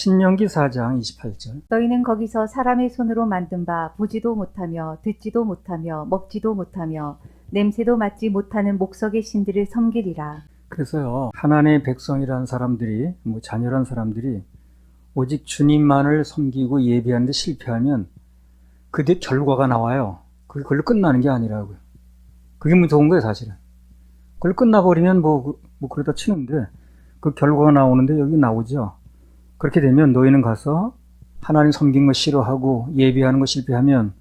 신명기 4장 28절. 너희는 거기서 사람의 손으로 만든 바 보지도 못하며 듣지도 못하며 먹지도 못하며 냄새도 맡지 못하는 목석의 신들을 섬기리라. 그래서요, 하나님의 백성이란 사람들이, 자녀란 사람들이 오직 주님만을 섬기고 예배하는데 실패하면 그 뒤에 결과가 나와요. 그걸로 끝나는 게 아니라고요. 그게 무서운 거예요, 사실은. 그걸 끝나버리면 그러다 치는데 그 결과가 나오는데 여기 나오죠. 그렇게 되면 너희는 가서 하나님 섬긴 거 싫어하고 예배하는 거 실패하면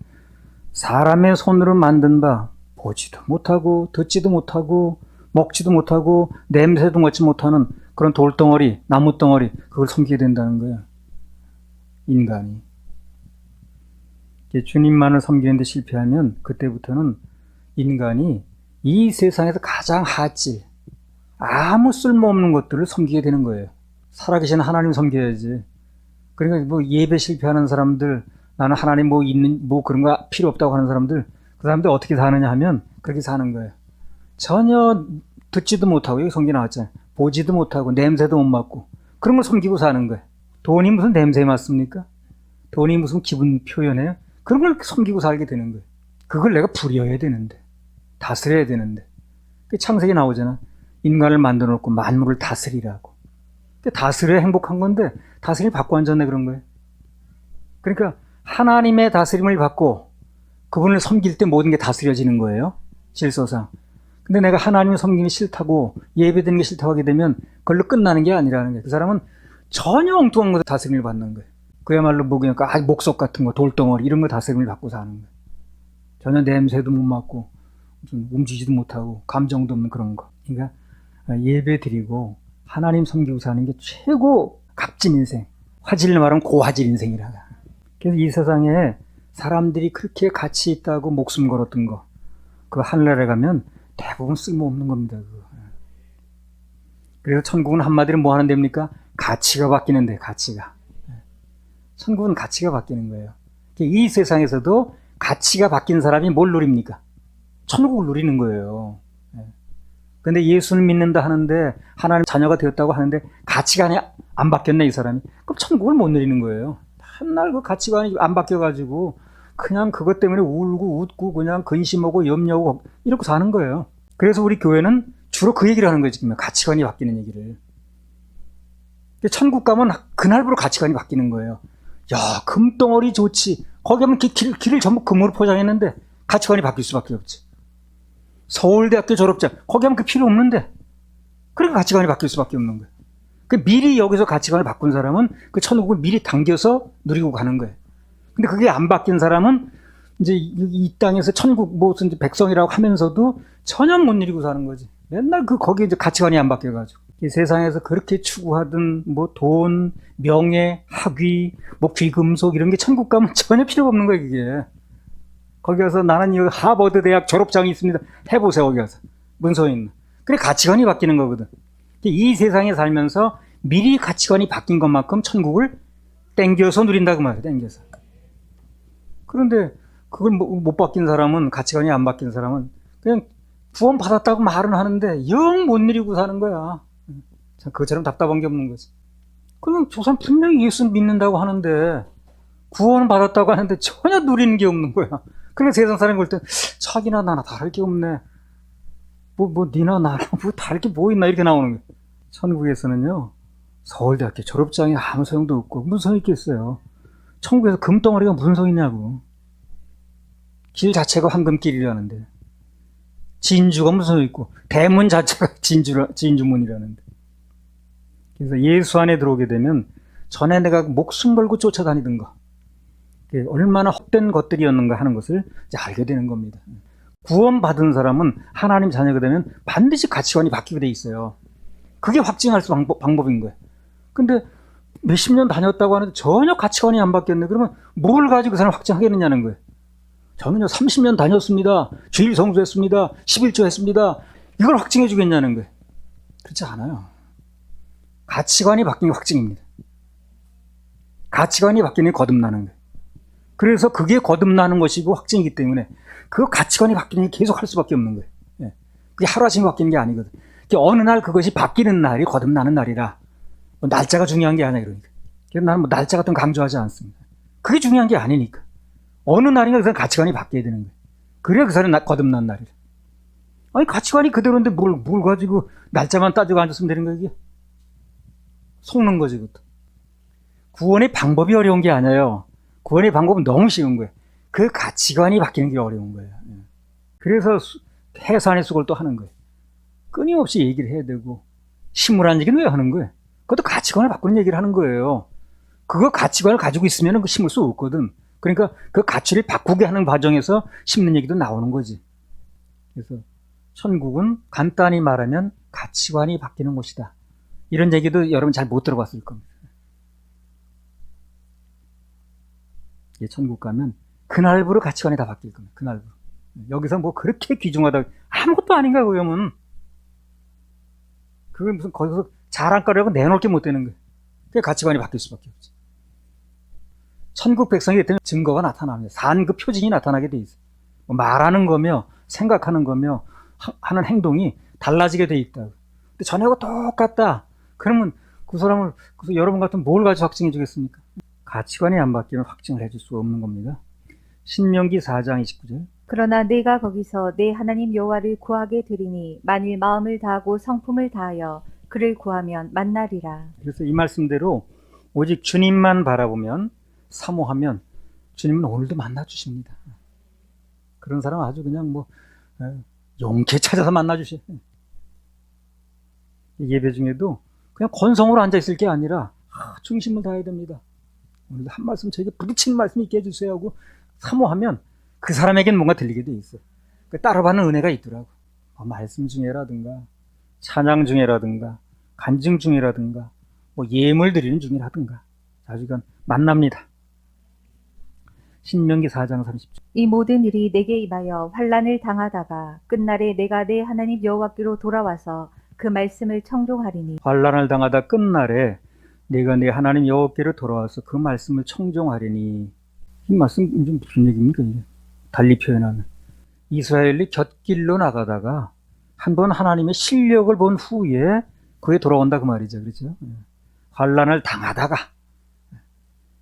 사람의 손으로 만든 바 보지도 못하고 듣지도 못하고 먹지도 못하고 냄새도 맡지 못하는 그런 돌덩어리, 나무덩어리, 그걸 섬기게 된다는 거예요. 인간이. 주님만을 섬기는데 실패하면 그때부터는 인간이 이 세상에서 가장 하질, 아무 쓸모없는 것들을 섬기게 되는 거예요. 살아계신 하나님 섬겨야지. 그러니까 예배 실패하는 사람들, 나는 하나님 그런 거 필요 없다고 하는 사람들, 그 사람들 어떻게 사느냐 하면 그렇게 사는 거예요. 전혀 듣지도 못하고, 여기 성경 나왔잖아요. 보지도 못하고 냄새도 못 맡고 그런 걸 섬기고 사는 거예요. 돈이 무슨 냄새에 맡습니까? 돈이 무슨 기분 표현해요? 그런 걸 섬기고 살게 되는 거예요. 그걸 내가 부려야 되는데, 다스려야 되는데. 창세기 나오잖아. 인간을 만들어 놓고 만물을 다스리라고. 다스려야 행복한 건데 다스림을 받고 앉았네 그런 거예요. 그러니까 하나님의 다스림을 받고 그분을 섬길 때 모든 게 다스려지는 거예요. 질서상. 근데 내가 하나님을 섬기기 싫다고 예배드리는 게 싫다고 하게 되면 그걸로 끝나는 게 아니라는 거예요. 그 사람은 전혀 엉뚱한 것에 다스림을 받는 거예요. 그야말로 목석 같은 거, 돌덩어리 이런 거 다스림을 받고 사는 거예요. 전혀 냄새도 못 맡고 무슨 움직이지도 못하고 감정도 없는 그런 거. 그러니까 예배드리고 하나님 섬기고 사는 게 최고 값진 인생. 화질을 말하면 고화질 인생이라. 그래서 이 세상에 사람들이 그렇게 가치 있다고 목숨 걸었던 거, 그 하늘나라에 가면 대부분 쓸모없는 겁니다. 그거. 그래서 천국은 한마디로 뭐 하는 데입니까? 가치가 바뀌는 데, 가치가. 천국은 가치가 바뀌는 거예요. 이 세상에서도 가치가 바뀐 사람이 뭘 누립니까? 천국을 누리는 거예요. 근데 예수를 믿는다 하는데 하나님 자녀가 되었다고 하는데 가치관이 안 바뀌었네 이 사람이. 그럼 천국을 못 누리는 거예요. 한날 그 가치관이 안 바뀌어가지고 그냥 그것 때문에 울고 웃고 그냥 근심하고 염려하고 이렇게 사는 거예요. 그래서 우리 교회는 주로 그 얘기를 하는 거예요. 지금 가치관이 바뀌는 얘기를. 천국 가면 그날부로 가치관이 바뀌는 거예요. 야, 금덩어리 좋지. 거기 가면 길을 전부 금으로 포장했는데 가치관이 바뀔 수밖에 없지. 서울대학교 졸업자, 거기 하면 그 필요 없는데. 그러니까 가치관이 바뀔 수밖에 없는 거예요. 미리 여기서 가치관을 바꾼 사람은 그 천국을 미리 당겨서 누리고 가는 거예요. 근데 그게 안 바뀐 사람은 이제 이 땅에서 천국 무슨 백성이라고 하면서도 전혀 못 누리고 사는 거지. 맨날 거기에 이제 가치관이 안 바뀌어가지고. 이 세상에서 그렇게 추구하던 돈, 명예, 학위, 귀금속 이런 게 천국 가면 전혀 필요가 없는 거예요, 그게. 거기 가서 나는 여기 하버드 대학 졸업장이 있습니다. 해보세요, 거기 가서. 문서 있는. 그래, 가치관이 바뀌는 거거든. 이 세상에 살면서 미리 가치관이 바뀐 것만큼 천국을 땡겨서 누린다, 그 말이에요, 땡겨서. 그런데 그걸 못 바뀐 사람은, 가치관이 안 바뀐 사람은 그냥 구원 받았다고 말은 하는데 영 못 누리고 사는 거야. 참, 그것처럼 답답한 게 없는 거지. 그냥 저 사람 분명히 예수 믿는다고 하는데 구원 받았다고 하는데 전혀 누리는 게 없는 거야. 그러니까 세상 사람이 볼 때 자기나 나나 다를 게 없네. 니나 나나 다를 게 뭐 있나 이렇게 나오는 거예요. 천국에서는요, 서울대학교 졸업장이 아무 소용도 없고 무슨 소용이 있겠어요. 천국에서 금덩어리가 무슨 소용이냐고. 길 자체가 황금길이라는데 진주가 무슨 소용 있고 대문 자체가 진주문이라는데. 그래서 예수 안에 들어오게 되면 전에 내가 목숨 걸고 쫓아다니던 거, 얼마나 헛된 것들이었는가 하는 것을 이제 알게 되는 겁니다. 구원받은 사람은 하나님 자녀가 되면 반드시 가치관이 바뀌게 돼 있어요. 그게 확증할 수 방법인 거예요. 근데 몇십 년 다녔다고 하는데 전혀 가치관이 안 바뀌었네. 그러면 뭘 가지고 그 사람 확증하겠느냐는 거예요. 저는요 30년 다녔습니다. 주일 성수했습니다. 11조 했습니다. 이걸 확증해 주겠냐는 거예요. 그렇지 않아요. 가치관이 바뀐 게 확증입니다. 가치관이 바뀌는 게 거듭나는 거예요. 그래서 그게 거듭나는 것이고 확증이기 때문에 그 가치관이 바뀌는 게 계속 할 수밖에 없는 거예요. 그게 하루아침에 바뀌는 게 아니거든. 어느 날 그것이 바뀌는 날이 거듭나는 날이라. 날짜가 중요한 게 아니야, 그러니까. 그래서 나는 뭐 날짜 같은 거 강조하지 않습니다. 그게 중요한 게 아니니까. 어느 날인가 그 사람 가치관이 바뀌어야 되는 거예요. 그래야 그 사람이 거듭난 날이라. 아니 가치관이 그대로인데 뭘 가지고 날짜만 따지고 앉았으면 되는 거야 이게. 속는 거지 그것도. 구원의 방법이 어려운 게 아니에요. 구원의 방법은 너무 쉬운 거예요. 그 가치관이 바뀌는 게 어려운 거예요. 그래서 해산의 수고를 또 하는 거예요. 끊임없이 얘기를 해야 되고 신물한 얘기는 왜 하는 거예요? 그것도 가치관을 바꾸는 얘기를 하는 거예요. 그거 가치관을 가지고 있으면 그 심을 수 없거든. 그러니까 그 가치를 바꾸게 하는 과정에서 심는 얘기도 나오는 거지. 그래서 천국은 간단히 말하면 가치관이 바뀌는 곳이다. 이런 얘기도 여러분 잘 못 들어봤을 겁니다. 천국 가면 그날부로 가치관이 다 바뀔 겁니다. 그날부로. 여기서 뭐 그렇게 귀중하다 아무것도 아닌가 그러면 그게 무슨 거기서 자랑거리라고 내놓을 게 못 되는 거예요. 그게 가치관이 바뀔 수밖에 없지. 천국 백성이 됐다면 증거가 나타납니다. 산 그 표징이 나타나게 돼 있어요. 뭐 말하는 거며 생각하는 거며 하는 행동이 달라지게 돼 있다. 근데 전하고 똑같다. 그러면 그 사람을 그래서 여러분 같은 뭘 가지고 확증해 주겠습니까? 가치관이 안 바뀌면 확증을 해줄 수 없는 겁니다. 신명기 4장 29절. 그러나 내가 거기서 내 하나님 여호와를 구하게 되리니 만일 마음을 다하고 성품을 다하여 그를 구하면 만나리라. 그래서 이 말씀대로 오직 주님만 바라보면 사모하면 주님은 오늘도 만나 주십니다. 그런 사람 아주 그냥 뭐 용케 찾아서 만나 주셔요. 예배 중에도 그냥 건성으로 앉아 있을 게 아니라 중심을 다해야 됩니다. 오늘도 한 말씀 저에게 부딪히는 말씀 있게 해주세요 하고 사모하면 그 사람에겐 뭔가 들리게 돼 있어요. 따라받는 은혜가 있더라고. 말씀 중에라든가 찬양 중에라든가 간증 중에라든가 뭐 예물 드리는 중이라든가 아주 그냥 만납니다. 신명기 4장 30절. 이 모든 일이 내게 임하여 환난을 당하다가 끝날에 내가 내 하나님 여호와께로 돌아와서 그 말씀을 청종하리니. 환난을 당하다 끝날에 내가 내 하나님 여호와께로 돌아와서 그 말씀을 청종하리니. 이 말씀 좀 무슨 얘기입니까 이게? 달리 표현하면 이스라엘이 곁길로 나가다가 한번 하나님의 실력을 본 후에 그에 돌아온다 그 말이죠. 그렇죠? 환난을 당하다가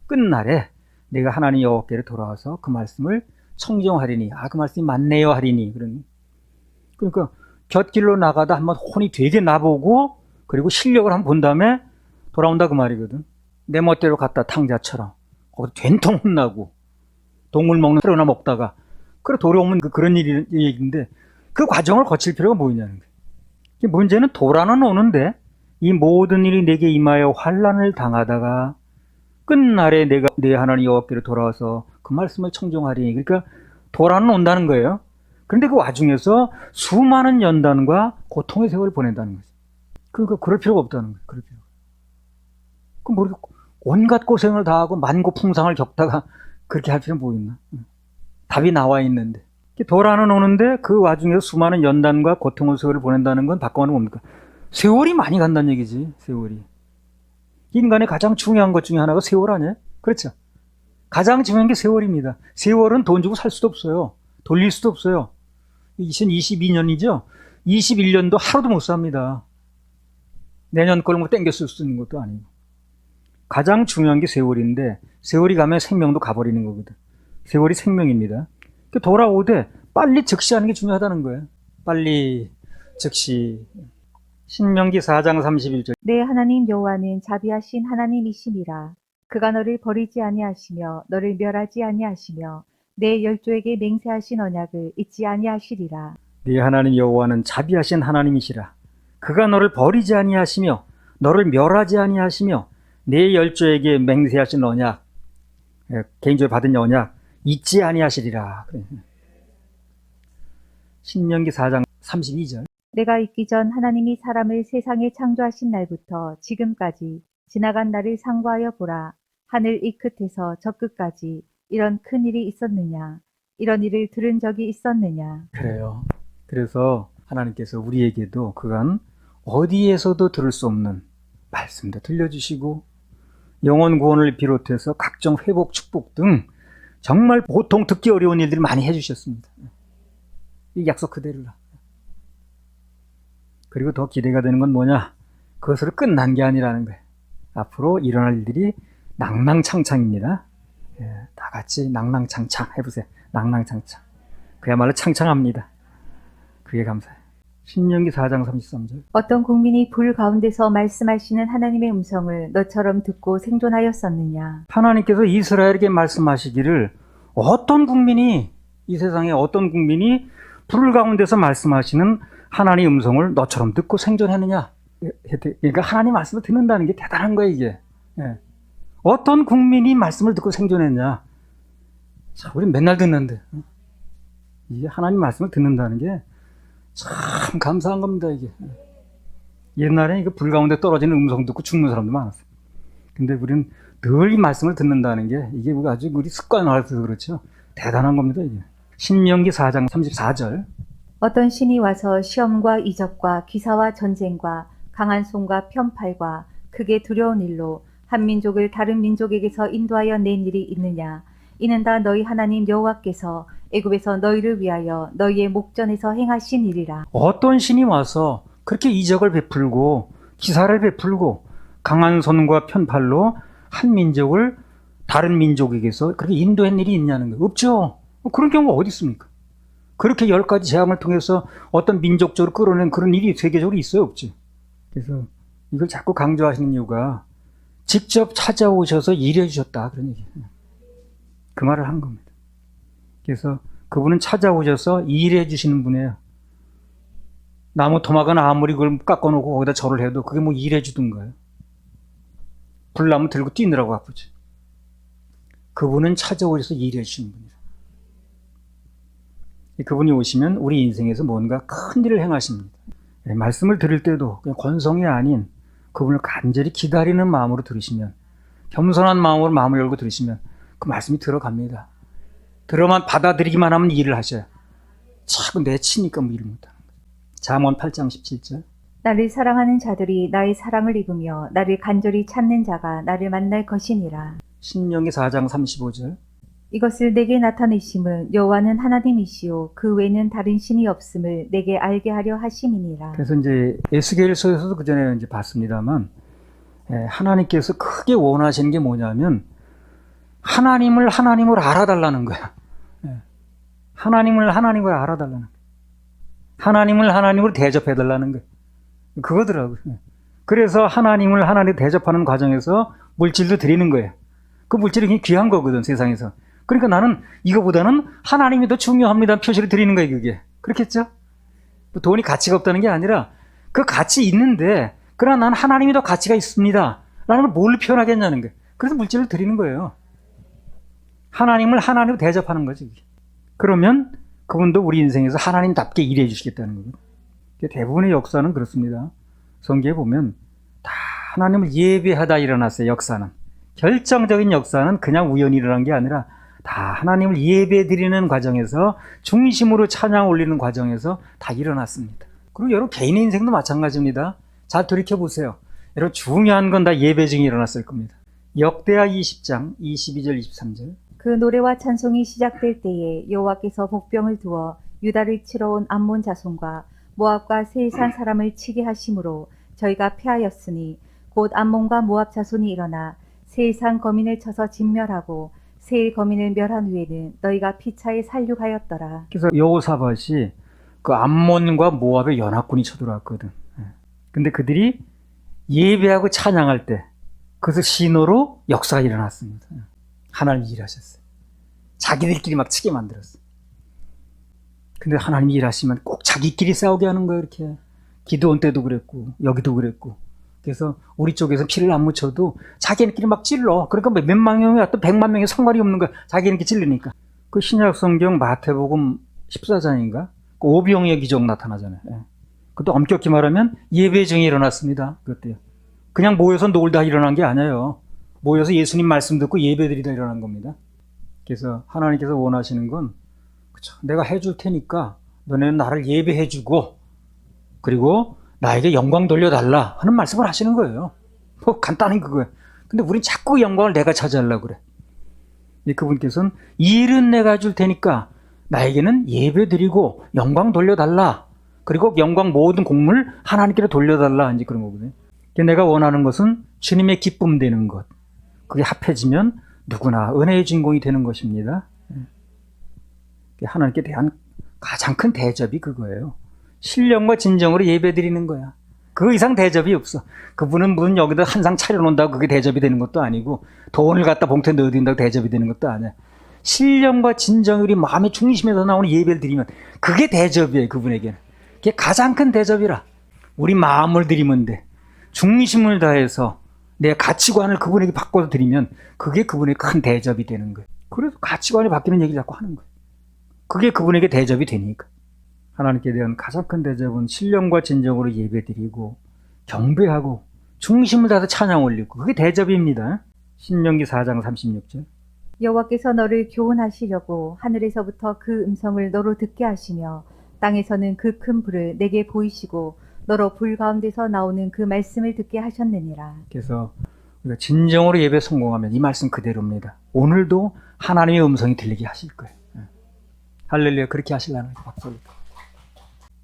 끝날에 내가 하나님 여호와께로 돌아와서 그 말씀을 청정하리니. 그 말씀이 맞네요 하리니. 그러니까 곁길로 나가다 한번 혼이 되게 나보고 그리고 실력을 한번 본 다음에 돌아온다 그 말이거든. 내 멋대로 갔다 탕자처럼 거기서 된통 혼나고 동물 먹는 새로나 먹다가 그래 돌아오면 그런 얘기인데 그 과정을 거칠 필요가 뭐 있냐는 거예요. 문제는 돌아는 오는데 이 모든 일이 내게 임하여 환난을 당하다가 끝날에 내가 내 하나님 여호와께로 돌아와서 그 말씀을 청종하리니. 그러니까 돌아는 온다는 거예요. 그런데 그 와중에서 수많은 연단과 고통의 세월을 보낸다는 거죠. 그러니까 그럴 필요가 없다는 거예요. 그럴 필요가. 그럼 뭐 온갖 고생을 다하고 만고풍상을 겪다가 그렇게 할 필요는 뭐 있나? 답이 나와 있는데. 돌아는 오는데 그 와중에서 수많은 연단과 고통의 세월을 보낸다는 건 바꿔는 뭡니까? 세월이 많이 간다는 얘기지. 세월이. 인간의 가장 중요한 것 중에 하나가 세월 아니에요? 그렇죠? 가장 중요한 게 세월입니다. 세월은 돈 주고 살 수도 없어요. 돌릴 수도 없어요. 2022년이죠? 21년도 하루도 못 삽니다. 내년 걸 뭐 땡겨 쓸 수 있는 것도 아니고. 가장 중요한 게 세월인데 세월이 가면 생명도 가버리는 거거든. 세월이 생명입니다. 돌아오되 빨리 즉시하는 게 중요하다는 거예요. 빨리 즉시. 신명기 4장 31절. 내 하나님 여호와는 자비하신 하나님이심이라. 그가 너를 버리지 아니하시며 너를 멸하지 아니하시며 내 열조에게 맹세하신 언약을 잊지 아니하시리라. 네 하나님 여호와는 자비하신 하나님이시라. 그가 너를 버리지 아니하시며 너를 멸하지 아니하시며 내 열조에게 맹세하신 언약, 개인적으로 받은 언약 잊지 아니하시리라. 신명기 4장 32절. 내가 있기 전 하나님이 사람을 세상에 창조하신 날부터 지금까지 지나간 날을 상고하여 보라. 하늘 이 끝에서 저 끝까지 이런 큰 일이 있었느냐? 이런 일을 들은 적이 있었느냐? 그래요. 그래서 하나님께서 우리에게도 그간 어디에서도 들을 수 없는 말씀도 들려주시고 영혼 구원을 비롯해서 각종 회복, 축복 등 정말 보통 듣기 어려운 일들을 많이 해주셨습니다. 이 약속 그대로라. 그리고 더 기대가 되는 건 뭐냐? 그것으로 끝난 게 아니라는 거예요. 앞으로 일어날 일들이 낭낭창창입니다. 예, 다 같이 낭낭창창 해보세요. 낭낭창창. 그야말로 창창합니다. 그게 감사해요. 신명기 4장 33절. 어떤 국민이 불 가운데서 말씀하시는 하나님의 음성을 너처럼 듣고 생존하였었느냐. 하나님께서 이스라엘에게 말씀하시기를 어떤 국민이, 이 세상에 어떤 국민이 불 가운데서 말씀하시는 하나님의 음성을 너처럼 듣고 생존했느냐. 그러니까 하나님 말씀을 듣는다는 게 대단한 거예요, 이게. 예. 어떤 국민이 말씀을 듣고 생존했냐. 자, 우리 맨날 듣는데. 이게 하나님 말씀을 듣는다는 게 참 감사한 겁니다, 이게. 옛날에 이거 불 가운데 떨어지는 음성 듣고 죽는 사람도 많았어요. 근데 우리는 늘 이 말씀을 듣는다는 게 이게 아주 우리 습관화돼서 그렇죠. 대단한 겁니다, 이게. 신명기 4장 34절. 어떤 신이 와서 시험과 이적과 기사와 전쟁과 강한 손과 편팔과 크게 두려운 일로 한 민족을 다른 민족에게서 인도하여 낸 일이 있느냐. 이는 다 너희 하나님 여호와께서 애굽에서 너희를 위하여 너희의 목전에서 행하신 일이라. 어떤 신이 와서 그렇게 이적을 베풀고 기사를 베풀고 강한 손과 편팔로 한 민족을 다른 민족에게서 그렇게 인도한 일이 있냐는 거예요. 없죠. 그런 경우가 어디 있습니까? 그렇게 10가지 재앙을 통해서 어떤 민족적으로 끌어낸 그런 일이 세계적으로 있어요? 없지. 그래서 이걸 자꾸 강조하시는 이유가 직접 찾아오셔서 일해 주셨다, 그런 얘기예요. 그 말을 한 겁니다. 그래서 그분은 찾아오셔서 일해 주시는 분이에요. 나무 토막은 아무리 그걸 깎아놓고 거기다 절을 해도 그게 뭐 일해 주던 거예요. 불나무 들고 뛰느라고 아프지. 그분은 찾아오셔서 일해 주시는 분이에요. 그분이 오시면 우리 인생에서 뭔가 큰 일을 행하십니다. 말씀을 들을 때도 그냥 건성이 아닌 그분을 간절히 기다리는 마음으로 들으시면, 겸손한 마음으로 마음을 열고 들으시면 그 말씀이 들어갑니다. 들어만 받아들이기만 하면 일을 하셔요. 자꾸 내치니까 뭐 일을 못하는 거예요. 잠언 8장 17절. 나를 사랑하는 자들이 나의 사랑을 입으며 나를 간절히 찾는 자가 나를 만날 것이니라. 신명기 4장 35절. 이것을 내게 나타내심은 여호와는 하나님이시요 그 외에는 다른 신이 없음을 내게 알게 하려 하심이니라. 그래서 이제 에스겔서에서도 그 전에 이제 봤습니다만, 하나님께서 크게 원하시는 게 뭐냐면 하나님을 하나님으로 알아달라는 거야. 하나님을 하나님으로 알아달라는 거야. 하나님을 하나님으로 대접해달라는 거야. 그거더라고요. 그래서 하나님을 하나님으로 대접하는 과정에서 물질도 드리는 거예요. 그 물질이 굉장히 귀한 거거든, 세상에서. 그러니까 나는 이거보다는 하나님이 더 중요합니다 표시를 드리는 거예요, 그게. 그렇겠죠? 돈이 가치가 없다는 게 아니라 그 가치 있는데, 그러나 나는 하나님이 더 가치가 있습니다 라는 걸 뭘 표현하겠냐는 거예요. 그래서 물질을 드리는 거예요. 하나님을 하나님으로 대접하는 거지. 그러면 그분도 우리 인생에서 하나님답게 일해 주시겠다는 거예요. 대부분의 역사는 그렇습니다. 성경에 보면 다 하나님을 예배하다 일어났어요, 역사는. 결정적인 역사는 그냥 우연히 일어난 게 아니라 다 하나님을 예배드리는 과정에서, 중심으로 찬양 올리는 과정에서 다 일어났습니다. 그리고 여러분 개인의 인생도 마찬가지입니다. 잘 돌이켜보세요. 여러분 중요한 건 다 예배 중에 일어났을 겁니다. 역대하 20장 22절 23절. 그 노래와 찬송이 시작될 때에 여호와께서 복병을 두어 유다를 치러 온 암몬 자손과 모압과 세일산 사람을 치게 하심으로 저희가 패하였으니 곧 암몬과 모압 자손이 일어나 세일산 거민을 쳐서 진멸하고 세일 거민을 멸한 후에는 너희가 피차에 살육하였더라. 그래서 여호사밧이 그 암몬과 모압의 연합군이 쳐들어왔거든. 근데 그들이 예배하고 찬양할 때 그것을 신호로 역사가 일어났습니다. 하나님이 일하셨어요. 자기들끼리 막 치게 만들었어요. 근데 하나님이 일하시면 꼭 자기끼리 싸우게 하는 거예요, 이렇게. 기드온 때도 그랬고, 여기도 그랬고. 그래서 우리 쪽에서 피를 안 묻혀도 자기네끼리 막 찔러. 그러니까 몇만 명이 왔든 100만 명이 상관이 없는 거야. 자기네끼리 찔르니까. 그 신약 성경 마태복음 14장인가? 그 오병이어 기적 나타나잖아요. 그것도 엄격히 말하면 예배 중에 일어났습니다. 그때요. 그냥 모여서 놀다 일어난 게 아니에요. 모여서 예수님 말씀 듣고 예배드리다 일어난 겁니다. 그래서 하나님께서 원하시는 건, 그쵸, 내가 해줄 테니까 너네는 나를 예배해주고 그리고 나에게 영광 돌려달라 하는 말씀을 하시는 거예요. 뭐 간단한 그거예요. 근데 우린 자꾸 영광을 내가 차지하려고 그래. 그분께서는 일은 내가 해줄 테니까 나에게는 예배드리고 영광 돌려달라. 그리고 영광 모든 공물 하나님께로 돌려달라. 이제 그런 거거든요. 내가 원하는 것은 주님의 기쁨 되는 것. 그게 합해지면 누구나 은혜의 주인공이 되는 것입니다. 하나님께 대한 가장 큰 대접이 그거예요. 신령과 진정으로 예배드리는 거야. 그 이상 대접이 없어. 그분은 무슨 여기다 한 상 차려놓는다고 그게 대접이 되는 것도 아니고 돈을 갖다 봉투에 넣어둔다고 대접이 되는 것도 아니야. 신령과 진정이 우리 마음의 중심에서 나오는 예배를 드리면 그게 대접이에요. 그분에게는. 그게 가장 큰 대접이라. 우리 마음을 드리면 돼. 중심을 다해서 내 가치관을 그분에게 바꿔서 드리면 그게 그분의 큰 대접이 되는 거예요. 그래서 가치관이 바뀌는 얘기를 자꾸 하는 거예요. 그게 그분에게 대접이 되니까. 하나님께 대한 가장 큰 대접은 신령과 진정으로 예배드리고 경배하고 중심을 다해서 찬양 올리고 그게 대접입니다. 신명기 4장 36절. 여호와께서 너를 교훈하시려고 하늘에서부터 그 음성을 너로 듣게 하시며 땅에서는 그 큰 불을 내게 보이시고 너로 불 가운데서 나오는 그 말씀을 듣게 하셨느니라. 그래서 우리가 진정으로 예배 성공하면 이 말씀 그대로입니다. 오늘도 하나님의 음성이 들리게 하실 거예요. 할렐루야. 그렇게 하시려는 거예요. 박수.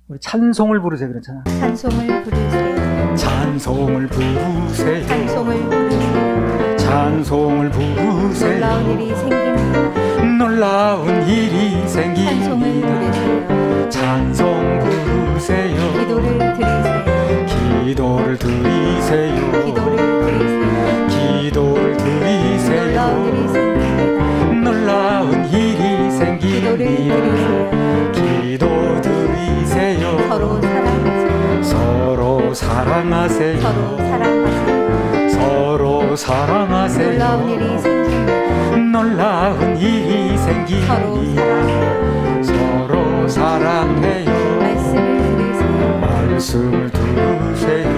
우리 찬송을 부르세요. 그렇잖아. 찬송을 부르세요. 찬송을 부르세요. 찬송을 부르세요. 찬송을 부르세요. 놀라운 일이 생깁니다. 놀라운 일이 찬송을 생깁니다. 부르세요. 찬송 부르세요. 기도를 드리세요. 기도를 드리세요. 기도를 드리세요. 기도를 놀라운 일이 드리세요. 생깁니다. 놀라운 일이 기도를 생깁니다. 드리세요. 기도 드리세요. 서로 사랑하세요. 서로 사랑하세요. 서로 사랑하세요. 서로 사랑하세요. 놀라운 일이 생깁니다. 놀라운 일이 서로 생깁니다. 사랑해요. 서로 사랑해요. 말씀을 들으세요. 말씀을 들으세요.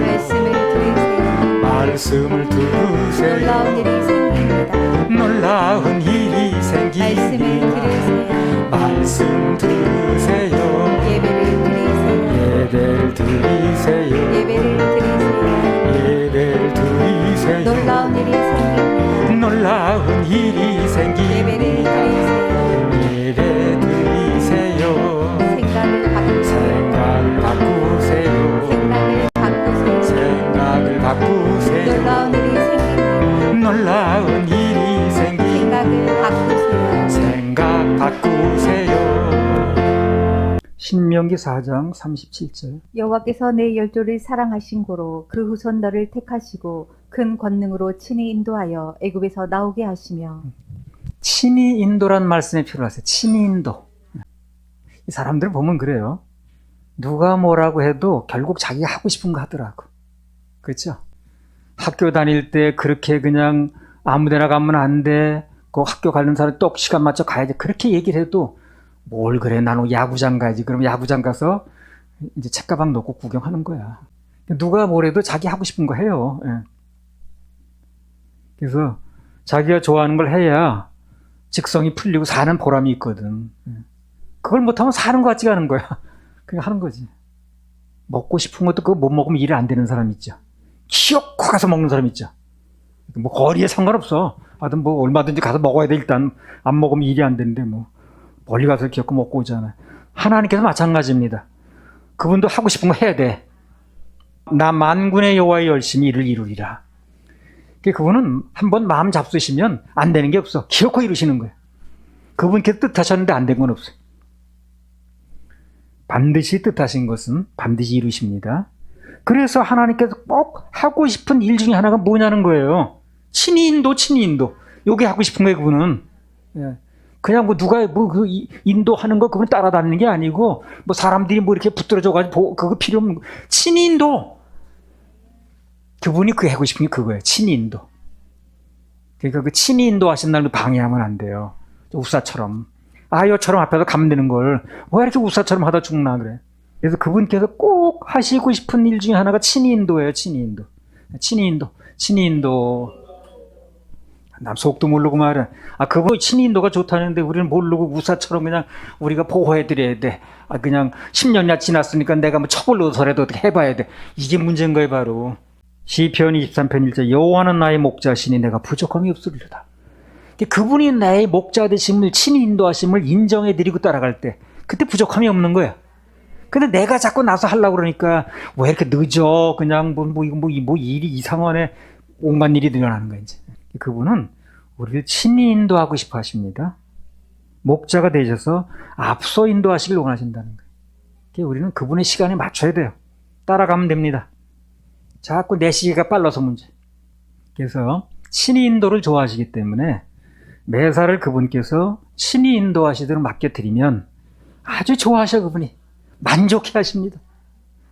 말씀을 들으세요. 말씀을 놀라운 일이 생깁니다. 들으세요. 놀라운 일이 말씀을 생깁니다. 들으세요. 말씀 들으세요. 예배를 드리세요. 예배를 드리세요. 예배를 드리세요. 예배를 드리세요. 놀라운 일이 생깁니다. 놀라운 일이 생깁니다. 예배를 드리세요. 예배 드리세요. 생각을 생각을 바꾸세요. 바꾸세요. 생각을 바꾸세요. 생각을 바꾸세요. 놀라운 일이 생깁니다. 놀라운 일이 생깁니다. 생각을 바꾸세요. 생각 바꾸세요. 신명기 4장 37절. 여호와께서 내 열조를 사랑하신 고로 그 후손 너를 택하시고 큰 권능으로 친히 인도하여 애굽에서 나오게 하시며. 친히 인도란 말씀이 필요하세요. 친히 인도. 이 사람들 보면 그래요. 누가 뭐라고 해도 결국 자기가 하고 싶은 거 하더라고. 그렇죠? 학교 다닐 때 그렇게 그냥 아무데나 가면 안 돼. 그 학교 가는 사람 똑 시간 맞춰 가야지. 그렇게 얘기를 해도 뭘 그래. 나는 야구장 가야지. 그럼 야구장 가서 이제 책가방 놓고 구경하는 거야. 누가 뭐래도 자기 하고 싶은 거 해요. 예. 그래서 자기가 좋아하는 걸 해야 직성이 풀리고 사는 보람이 있거든. 예. 그걸 못하면 사는 것 같지가 않은 거야. 그냥 하는 거지. 먹고 싶은 것도 그거 못 먹으면 일이 안 되는 사람 있죠. 키워코 가서 먹는 사람 있죠. 뭐 거리에 상관없어. 하여튼 뭐 얼마든지 가서 먹어야 돼. 일단 안 먹으면 일이 안 되는데 뭐 멀리 가서 기어코 먹고 오잖아요. 하나님께서 마찬가지입니다. 그분도 하고 싶은 거 해야 돼. 나 만군의 여호와의 열심히 이를 이루리라. 그분은 한번 마음 잡수시면 안 되는 게 없어. 기어코 이루시는 거예요. 그분께서 뜻하셨는데 안 된 건 없어요. 반드시 뜻하신 것은 반드시 이루십니다. 그래서 하나님께서 꼭 하고 싶은 일 중에 하나가 뭐냐는 거예요. 친히 인도, 친히 인도. 요게 하고 싶은 거예요, 그분은. 예. 그냥 뭐 누가 뭐 그 인도하는 거 그분 따라다니는 게 아니고 뭐 사람들이 뭐 이렇게 붙들어줘가지고 그거 필요 없는 거. 친히 인도. 그분이 그 하고 싶은 게 그거예요. 친히 인도. 그러니까 그 친히 인도 하신 날도 방해하면 안 돼요. 우사처럼. 아이처럼 앞에서 가면 되는 걸 왜 이렇게 우사처럼 하다 죽나 그래. 그래서 그분께서 꼭 하시고 싶은 일 중에 하나가 친히 인도예요. 친히 인도. 친히 인도. 친히 인도. 남 속도 모르고 말해. 그분 친히 인도가 좋다는데 우리는 모르고 우사처럼 그냥 우리가 보호해드려야 돼. 그냥 10년이나 지났으니까 내가 뭐 첩을 넣어서라도 어떻게 해봐야 돼. 이게 문제인 거예요 바로. 시편 23편 1절 여호와는 나의 목자시니 내가 부족함이 없으리로다. 그분이 나의 목자 되심을 친히 인도하심을 인정해드리고 따라갈 때 그때 부족함이 없는 거야. 근데 내가 자꾸 나서 하려고 그러니까 왜 이렇게 늦어. 그냥 뭐 일이 이상하네. 온갖 일이 늘어나는 거야 이제. 그분은 우리를 친히 인도하고 싶어 하십니다. 목자가 되셔서 앞서 인도하시길 원하신다는 거예요. 우리는 그분의 시간에 맞춰야 돼요. 따라가면 됩니다. 자꾸 내 시기가 빨라서 문제. 그래서 친히 인도를 좋아하시기 때문에 매사를 그분께서 친히 인도하시도록 맡겨드리면 아주 좋아하셔. 그분이 만족해 하십니다.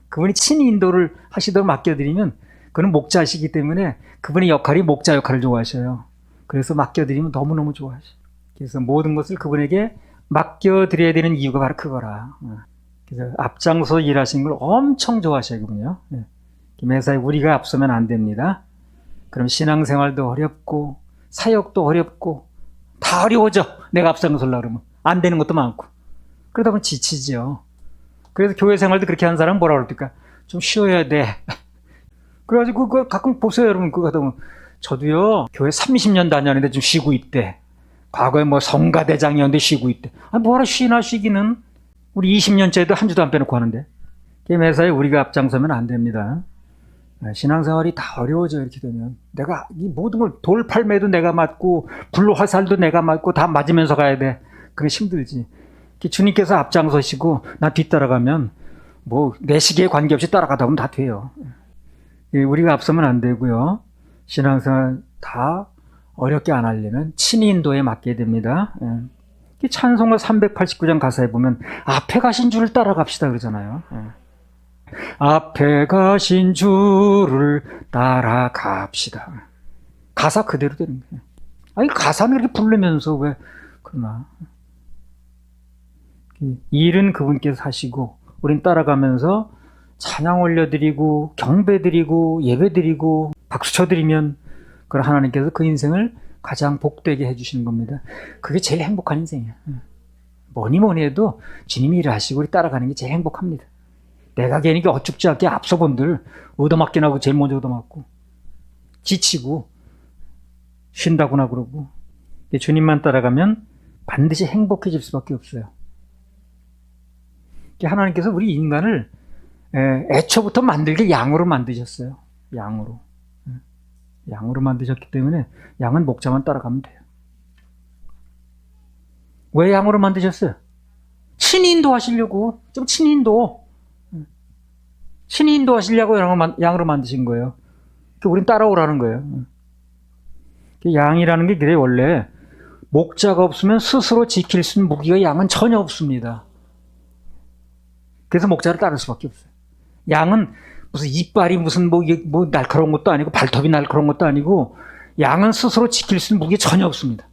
그분이 친히 인도를 하시도록 맡겨드리면 그는 목자시기 때문에 그분의 역할이 목자 역할을 좋아하셔요. 그래서 맡겨드리면 너무너무 좋아하셔요. 그래서 모든 것을 그분에게 맡겨드려야 되는 이유가 바로 그거라. 그래서 앞장서 일하시는 걸 엄청 좋아하셔요. 그분요. 매사에 우리가 앞서면 안 됩니다. 그럼 신앙생활도 어렵고 사역도 어렵고 다 어려워져. 내가 앞장서려고 그러면 안 되는 것도 많고 그러다 보면 지치죠. 그래서 교회 생활도 그렇게 하는 사람은 뭐라 그럴까? 좀 쉬어야 돼. 그래가지고 그거 가끔 보세요, 여러분. 그거 하다 보면 저도요 교회 30년 다녔는데 좀 쉬고 있대. 과거에 뭐 성가대장이었는데 쉬고 있대. 뭐하러 쉬나 쉬기는. 우리 20년째도 한 주도 안 빼놓고 하는데. 매사에 우리가 앞장서면 안 됩니다. 신앙생활이 다 어려워져 이렇게 되면. 내가 이 모든 걸 돌팔매도 내가 맞고 불화살도 내가 맞고 다 맞으면서 가야 돼. 그게 힘들지. 주님께서 앞장서시고 나 뒤따라가면 뭐 내 시기에 관계없이 따라가다 보면 다 돼요. 우리가 앞서면 안 되고요. 신앙생활 다 어렵게 안 하려면 친히 인도에 맡게 됩니다. 찬송가 389장 가사에 보면 앞에 가신 줄을 따라갑시다 그러잖아요. 앞에 가신 줄을 따라갑시다. 가사 그대로 되는 거예요. 아니 가사는 이렇게 부르면서 왜 그러나. 일은 그분께서 하시고 우린 따라가면서 찬양 올려드리고 경배드리고 예배드리고 박수 쳐드리면 그걸 하나님께서 그 인생을 가장 복되게 해주시는 겁니다. 그게 제일 행복한 인생이야. 뭐니 해도 주님이 일하시고 우리 따라가는 게 제일 행복합니다. 내가 괜히 어쭙지 않게 앞서 본들 얻어맞게 나고 제일 먼저 얻어맞고 지치고 쉰다구나 그러고. 주님만 따라가면 반드시 행복해질 수밖에 없어요. 하나님께서 우리 인간을 애초부터 만들게 양으로 만드셨어요. 양으로 만드셨기 때문에 양은 목자만 따라가면 돼요. 왜 양으로 만드셨어요? 친히 인도하시려고. 좀 친히 인도하시려고 양으로 만드신 거예요. 우린 따라오라는 거예요. 양이라는 게 그래. 원래 목자가 없으면 스스로 지킬 수 있는 무기가 양은 전혀 없습니다. 그래서 목자를 따를 수밖에 없어요. 양은 무슨 이빨이 무슨 뭐 날카로운 것도 아니고 발톱이 날카로운 것도 아니고 양은 스스로 지킬 수 있는 무기 전혀 없습니다.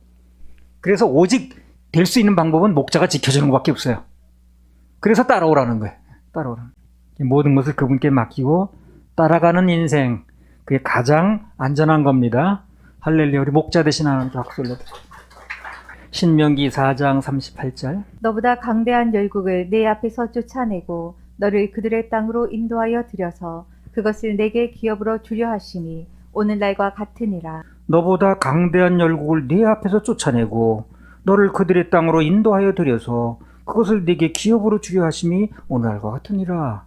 그래서 오직 될 수 있는 방법은 목자가 지켜주는 것밖에 없어요. 그래서 따라오라는 거예요. 모든 것을 그분께 맡기고 따라가는 인생, 그게 가장 안전한 겁니다. 할렐루야. 우리 목자 되신 하나님께 박수 올려드립니다. 신명기 4장 38절. 너보다 강대한 열국을 내 앞에서 쫓아내고 너를 그들의 땅으로 인도하여 들여서 그것을 내게 기업으로 주려 하심이 오늘날과 같으니라. 너보다 강대한 열국을 네 앞에서 쫓아내고 너를 그들의 땅으로 인도하여 들여서 그것을 네게 기업으로 주려 하심이 오늘날과 같으니라.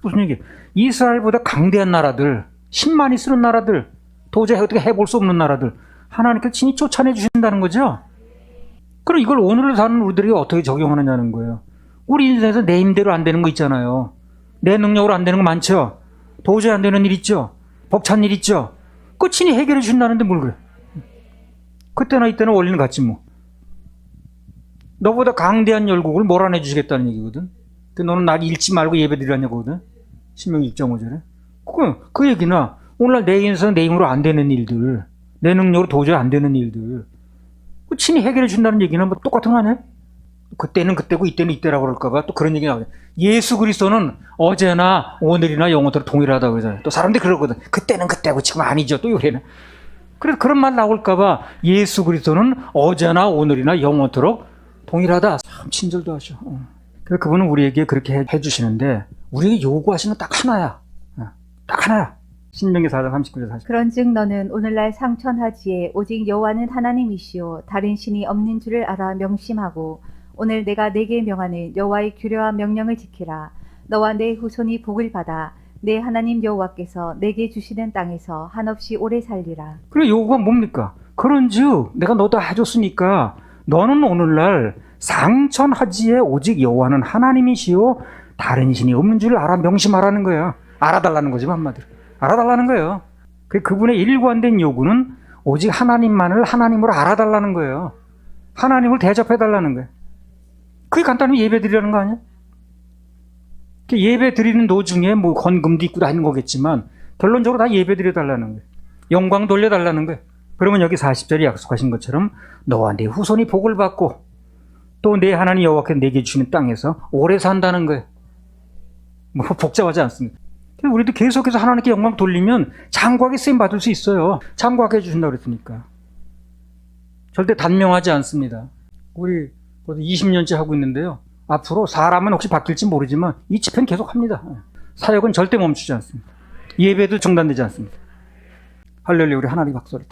무슨 얘기예요? 이스라엘보다 강대한 나라들, 10만이 쓰는 나라들, 도저히 어떻게 해볼 수 없는 나라들 하나님께서 친히 쫓아내 주신다는 거죠. 그럼 이걸 오늘을 사는 우리들이 어떻게 적용하느냐는 거예요. 우리 인생에서 내 힘대로 안 되는 거 있잖아요. 내 능력으로 안 되는 거 많죠. 도저히 안 되는 일 있죠. 벅찬 일 있죠. 그거 친히 해결해 준다는데 뭘 그래. 그때나 이때나 원리는 같지 뭐. 너보다 강대한 열국을 몰아내 주시겠다는 얘기거든. 너는 날 잃지 말고 예배드리라는 거거든. 신명기 6.5절에. 그 얘기나 오늘날 내 인생에서 내 힘으로 안 되는 일들, 내 능력으로 도저히 안 되는 일들 친히 해결해 준다는 얘기는 뭐 똑같은 거 아니야? 그때는 그때고 이때는 이때라고 그럴까봐 또 그런 얘기 나오죠. 예수 그리스도는 어제나 오늘이나 영원토록 동일하다고 그러잖아요. 또 사람들이 그러거든. 그때는 그때고 지금 아니죠. 또 요래는. 그래서 그런 말 나올까봐 예수 그리스도는 어제나 오늘이나 영원토록 동일하다. 참 친절도 하셔. 그래서 그분은 우리에게 그렇게 해주시는데 우리에게 요구하시는 건 딱 하나야. 딱 하나야. 신명기 4장 39절 40. 그런즉 너는 오늘날 상천하지에 오직 여호와는 하나님이시요 다른 신이 없는 줄을 알아 명심하고 오늘 내가 내게 명하는 여호와의 규례와 명령을 지키라. 너와 내 후손이 복을 받아 내 하나님 여호와께서 내게 주시는 땅에서 한없이 오래 살리라. 그래, 요구가 뭡니까? 그런즉 내가 너도 해줬으니까 너는 오늘날 상천하지에 오직 여호와는 하나님이시요 다른 신이 없는 줄 알아 명심하라는 거야. 알아달라는 거지, 한마디로. 알아달라는 거예요. 그분의 일관된 요구는 오직 하나님만을 하나님으로 알아달라는 거예요. 하나님을 대접해달라는 거예요. 그게 간단히 예배 드리라는 거 아니야? 예배 드리는 도중에 뭐 건금도 있고 다니는 거겠지만 결론적으로 다 예배 드려달라는 거예요. 영광 돌려달라는 거예요. 그러면 여기 40절에 약속하신 것처럼 너와 네 후손이 복을 받고 또 내 하나님 여호와께서 내게 주시는 땅에서 오래 산다는 거예요. 뭐 복잡하지 않습니다. 우리도 계속해서 하나님께 영광 돌리면 장구하게 쓰임 받을 수 있어요. 장구하게 해주신다고 그랬으니까. 절대 단명하지 않습니다. 우리 20년째 하고 있는데요. 앞으로 사람은 혹시 바뀔지 모르지만 이 집회는 계속 합니다. 사역은 절대 멈추지 않습니다. 예배도 중단되지 않습니다. 할렐루야, 우리 하나님 박수를.